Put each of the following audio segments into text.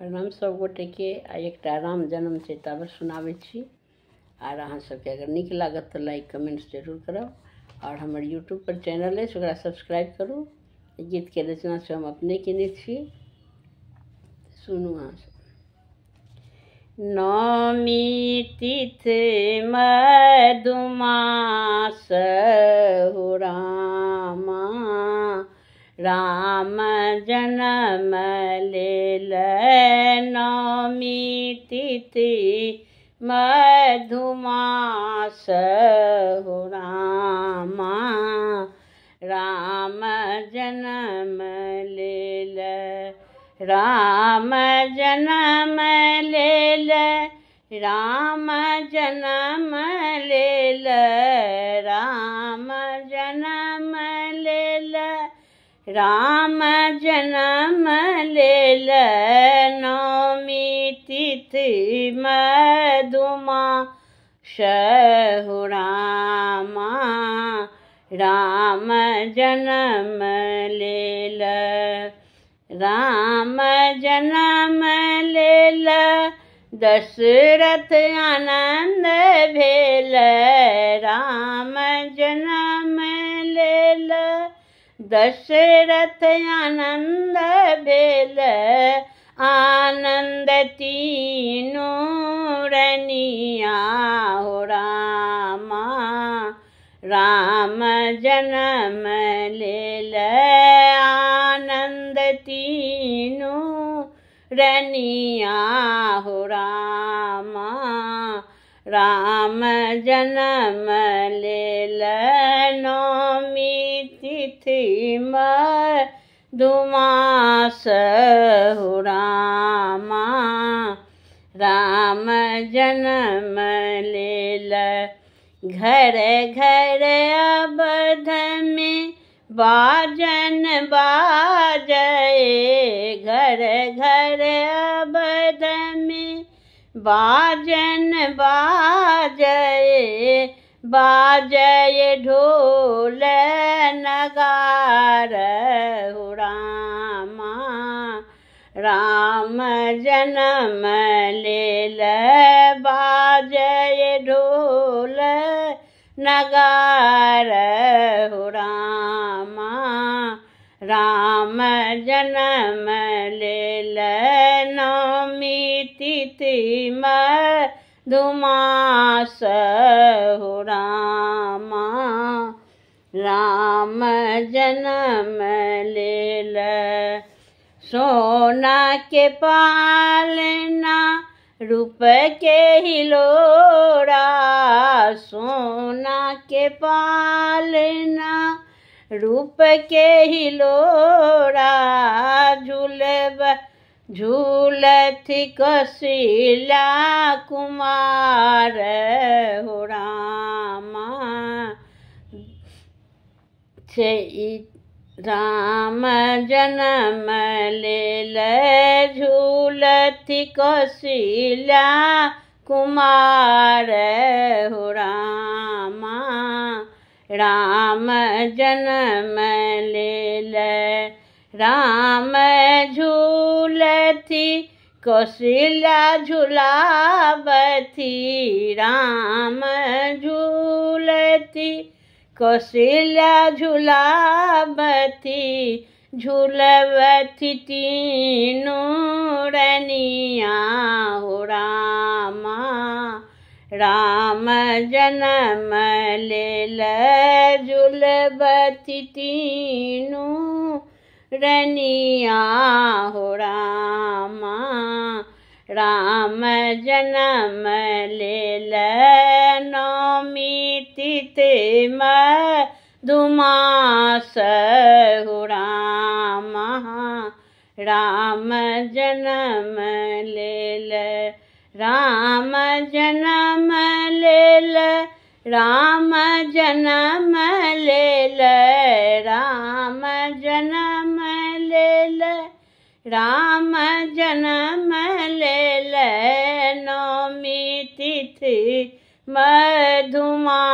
प्रणाम सब गोटे के। एकटा राम जन्म चैतावर सुनाबै छी आर अहाँ सबके अगर नीक लागत तो लाइक कमेंट्स जरूर करब और हमर यूट्यूब पर चैनल है ओकरा सब्सक्राइब करू। गीत के रचना से हम अपने केने छी, सुनू अहाँ सब। नौमी तिथि मधुमास हो रामा, राम जन्म लेल नौमी तिथि मधुमास हो रामा, राम जन्म लेल, राम जन्म लेल, राम जन्म लेल, राम जन्म लेल, राम जन्म लेल नौमी तिथि मधुमास हो रामा, राम जन्म लेल, राम जन्म लेल, दशरथ आनंद भेल, राम जन्म लेल, दशरथ आनंद भेल, आनंद तीनों रनिया हो रामा, राम जन्म लेल, आनंद तीनों रनिया हो रामा, राम जन्म लेल नौमी तिथि मधुमास हो रामा, राम जन्म लेल। घर घर अवध में बाजन बाजए, घर घर अवध में बाजन बाजए, बाजए ढोल नगार हो रामा, राम जन्म लेल, बाजए ढोल नगार हो रामा, राम जन्म लेल नौमी तिथि मधुमास हो रामा, राम जन्म लेल। सोना के पालना रूप के हिलोरा, सोना के पालना रूप के हिलोरा, झूलथि कौशल्या कुमार हो रामा, राम जन्म लेल, झूलथि कौशल्या कुमार हो रामा, राम जन्म लेल, राम झूलथि कौशल्या झुलावथि, राम झूलथि कौशल्या झुलावथि, झुलवथि तीनों रनिया हो रामा, राम जन्म लेल, झुलवथि तीनों रनिया हो रामा, राम जन्म लेल नौमी तिथि मधुमास हो रामा, राम जन्म लेल, राम जन्म लेल, राम जन्म लेल, राम जन्म लेल, राम जन्म लेल नौमी तिथि मधुमास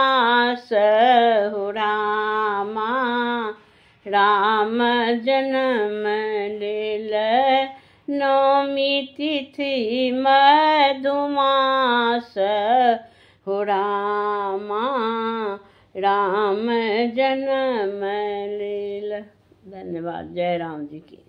हो रामा, राम जन्म लेल, नौमी तिथि मधुमास हो रामा राम जन्म लीला। धन्यवाद। जय राम जी की।